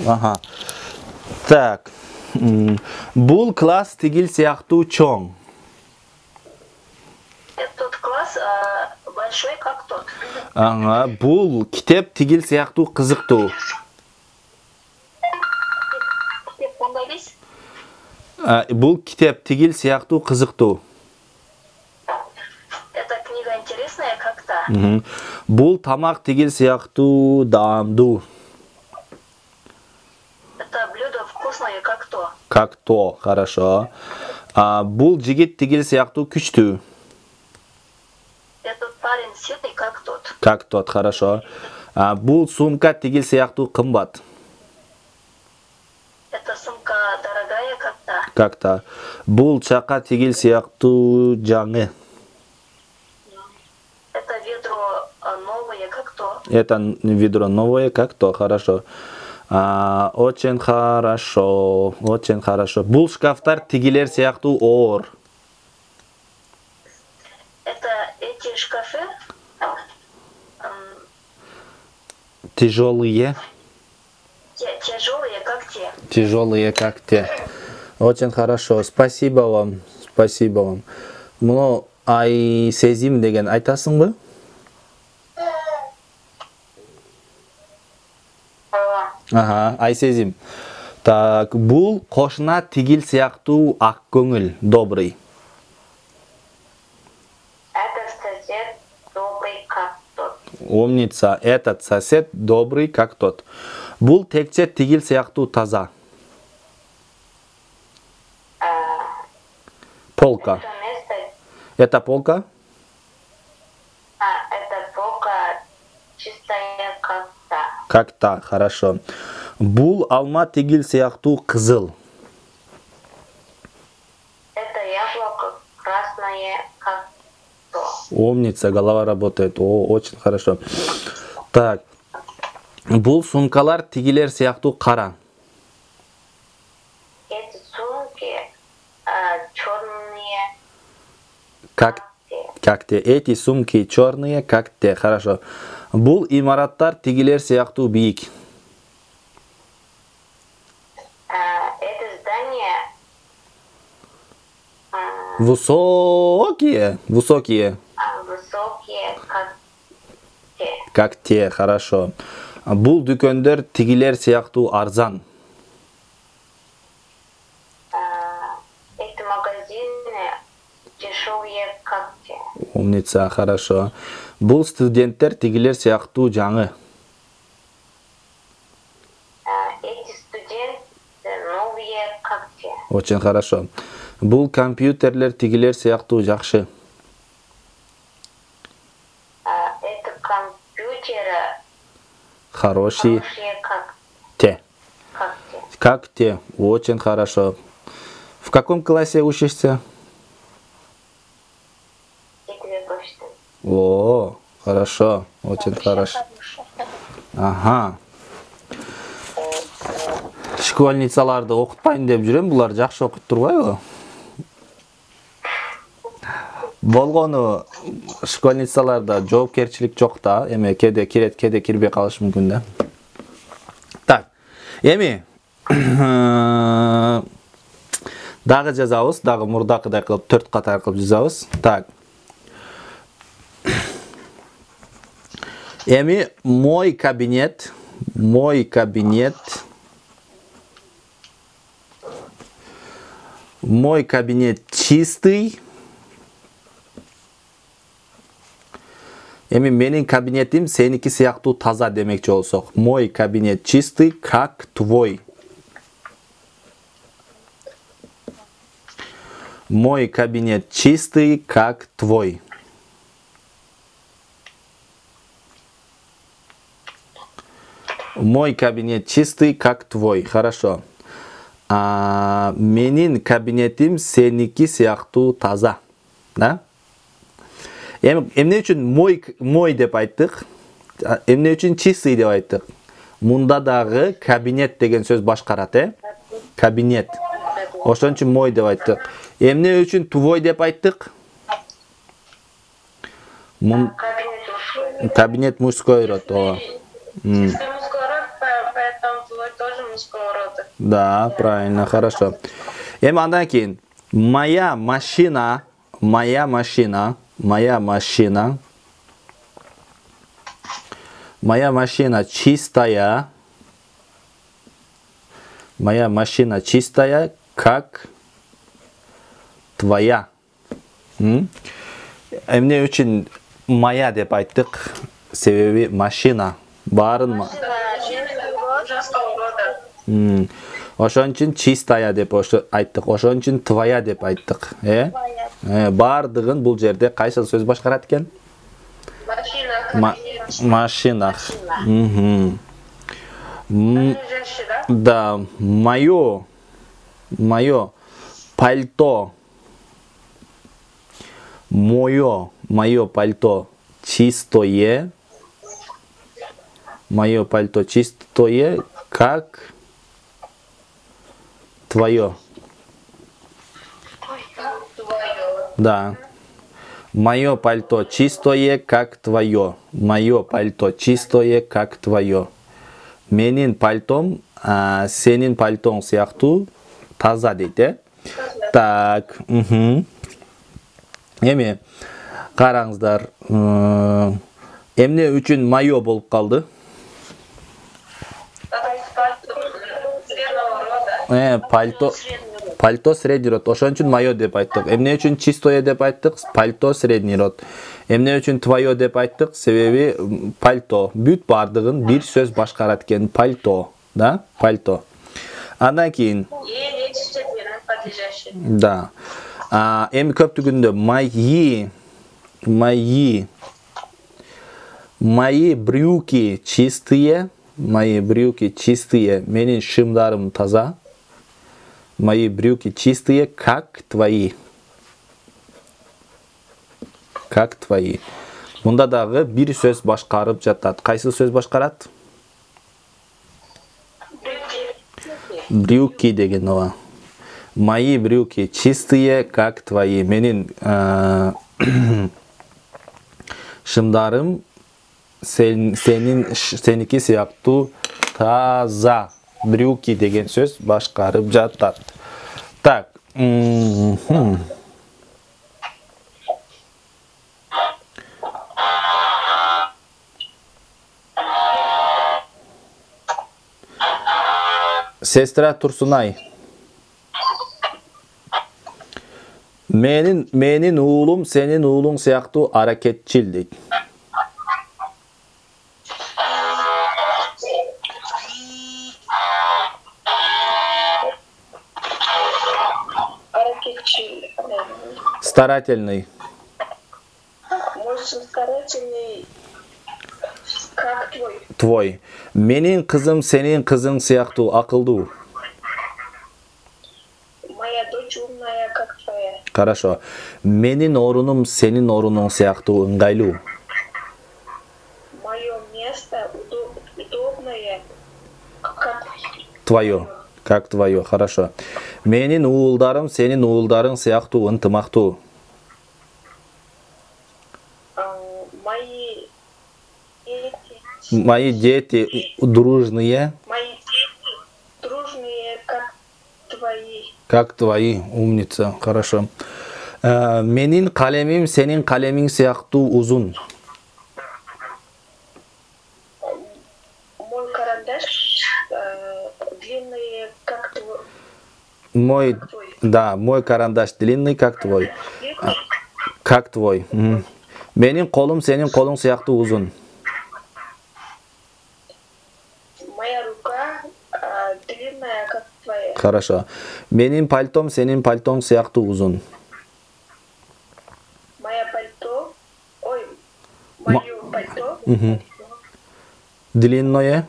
Ага. Так. Бул класс тигил сыяктуу чоң. Тот класс большой, как тот. Ага. Бул китеп тигил сыяктуу кызыктуу. Китеп кандай дейсиз? Бул китеп тигил сыяктуу кызыктуу. Это книга интересная как-то. Бул тамак тигил сыяктуу даамдуу. Это блюдо вкусное, как то. Как то, хорошо. Бул жигит тигил сыяктуу күчтүү. Этот парень сильный, как тот. Как тот, хорошо. Бул сумка тигил сыяктуу кымбат. Эта сумка дорогая, как-то. Как-то. Бул чака тигил сыяктуу жаңы. Это ведро новое, как то. Это ведро новое, как то, хорошо. Очень хорошо, очень хорошо. Бул шкафтар тигилер сыяктуу оор. Это эти шкафы Тяжелые. тяжелые, как те. Тяжелые, как те. Очень хорошо. Спасибо вам. Спасибо вам. Муну ай сезим деген айтасыңбы? Ага, ай сезим. Так, бул кошуна тигил сыяктуу ак көңүл, добрый. Этот сосед добрый, как тот. Умница. Этот сосед добрый, как тот. Бул текче тигил сыяктуу таза. Полка. Это место, Это полка? это полка чистая, как та. Как та, хорошо. Бул алма тигил сыяктуу кызыл. Это яблоко красное, как то. Умница, голова работает. О, очень хорошо. Так. Бул сумкалар тигилер сыяктуу кара. Эти сумки черные, Как те. Эти сумки черные, как те. Хорошо. Бул имараттар тигилер сыяктуу бийик. это здание Высокие. Высокие. высокие, как те. Как те. Хорошо. Бул дүкөндөр тигилер сыяктуу арзан. Эти магазины дешевые, как те. Умница, хорошо. Бул студенттер тигилер сыяктуу жаңы. Эти студенты новые, как те. Очень хорошо. Бул компьютерлер тигилер сыяктуу жакшы. Это компьютеры Хорошие. хорошие, как Те. те. Как те. Очень хорошо. В каком классе учишься? Четвертый. О, хорошо. Очень хорошо. Ага. Школьницаларды окутпайын деп жүрөм, булар жакшы окуп турбайбы? Болгону школьницаларда жоопкерчилик жок да, эми кээде кирет, кээде кирбей калышы мүмкүн да. Так. Эми дагы жазабыз, дагы мурдакыдай кылып 4 катар кылып жазабыз. Так. Эми мой кабинет чистый. Эми менин кабинетим сеники сыяктуу таза демекчи болсок. Мой кабинет чистый, как твой. Мой кабинет чистый, как твой. Мой кабинет чистый, как твой. Хорошо. Менин кабинетим сеники сыяктуу таза. Да? Эмне үчүн мой деп айттык? Эмне үчүн чистый деп айттык? Мунда дагы кабинет деген сөз башкарат, Кабинет. Ошон үчүн мой деп айттык. Эмне үчүн твой деп айттык? Кабинет мужской. Кабинет мужской род. Чистый мужской. мужского рода. Да, правильно, хорошо. Эми андан кийин моя машина, моя машина, моя машина, моя машина чистая, моя машина чистая, как твоя. Эмне үчүн моя деп айттык? Себеби машина баарын Женского рода. ошон үчүн чистая деп айттык. Ошон үчүн твоя деп айттык. Баардыгын бул жерде кайсы сөз башкарат экен? Машина. Машина. Женщина. Да, мое пальто. Мое пальто чистое. Мое пальто чистое, как твое. Твое. Да. Мое пальто чистое, как твое. Мое пальто чистое, как твое. Менин пальтом сенин пальтоң сыяктуу таза дейт, Так. Эми караңыздар. Эмне үчүн майо болуп калды? Пальто средний род. Ошон үчүн майо деп айттык. Эмне үчүн чистое деп айттык? Пальто средний род. Эмне үчүн твое деп айттык? Себеби пальто бүт бардыгын бир сөз башкарат экен. Пальто, да? Пальто. Андан кийин да. Эми көптүгүндө мои брюки чистые, менин шымдарым таза. Мои брюки чистые, как твои. Как твои. Мында дагы бир сөз башкарып жатат. Кайсы сөз башкарат? Брюки деген ова. Мои брюки чистые, как твои. Менин шымдарым сеники сыяктуу таза. Брюки деген сөз башкарып жатат. Так. Сестра Турсунай. Менин уулум сенин уулуң сыяктуу аракетчил дейт. Старательный. Мой старательный, как твой. Твой. Менин кызым сенин кызың сыяктуу акылдуу. Моя дочь умная, как твоя. Хорошо. Менин орунум сенин орунуң сыяктуу ыңгайлуу. Мое место удобное, как Твое. Как твое. Хорошо. Менин уулдарым сенин уулдарың сыяктуу ынтымактуу. Мои дети дружные. Мои дети дружные, как твои. Как твои. Умница. Хорошо. Менин калемим сенин калемиң сыяктуу узун. Мой карандаш длинный, как твой. Мой карандаш длинный, как твой. Как твой. Менин колум сенин колуң сыяктуу узун. Моя рука длинная, как твоя. Хорошо. Менин пальтом сенин пальтоң сыяктуу узун. Мое пальто, Длинное,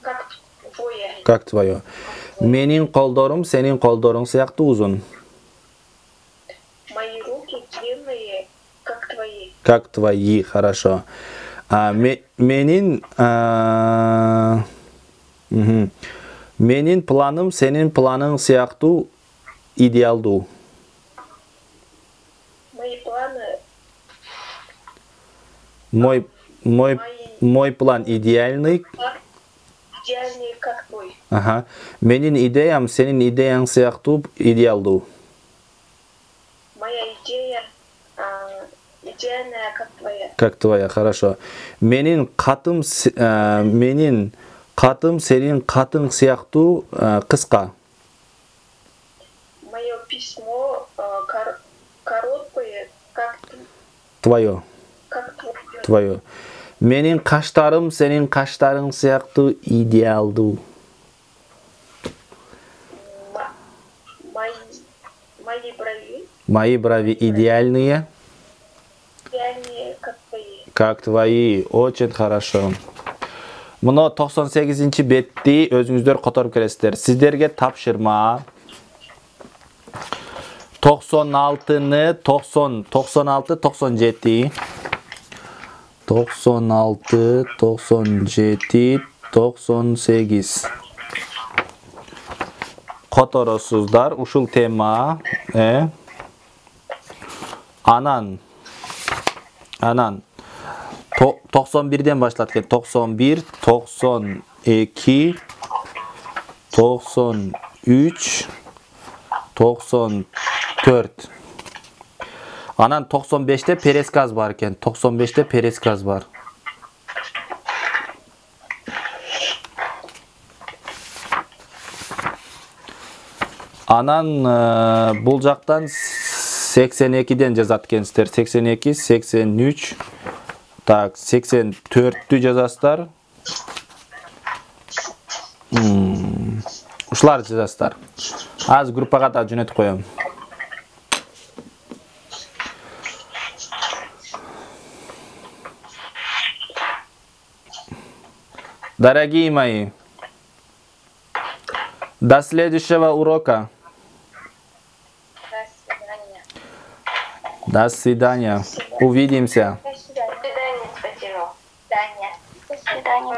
как твое. как твое. Менин колдорум сенин колдоруң сыяктуу узун. Мои руки длинные, как твои. Как твои. Хорошо. Менин планым сенин планың сыяктуу идеалдуу. Мои планы. Мой план идеальный. идеальный, как твой. Ага. Менин идеям сенин идеяң сыяктуу идеалдуу. Моя идея идеальная, как твоя. Как твоя, хорошо. Менин катым сенин катың сыяктуу кыска. Мое письмо короткое, как Твое. как твое. Твое. Менин каштарым сенин каштарың сыяктуу идеалдуу. Мои брови Мои брови идеальные. идеальные, как твои. Как твои. Очень хорошо. Мына 98-ci бетти өзүңүздөр которуп келесиздер. Сиздерге тапшырма 96-ны 96, 97, 96, 97, 98 которосуздар ушул тема. Анан 91-ден башталат экен. 91, 92, 93, 94. Анан 95-те пересказ бар экен. 95-те пересказ бар. Анан бул жактан 82-ден жазат экенсиздер. 82, 83, так, 84-тү жазасыздар. Ушулар жазасыздар. Аз группага да жөнөтүп коем. Дорогие мои, до следующего урока. До свидания. Увидимся. До свидания. До свидания. До свидания.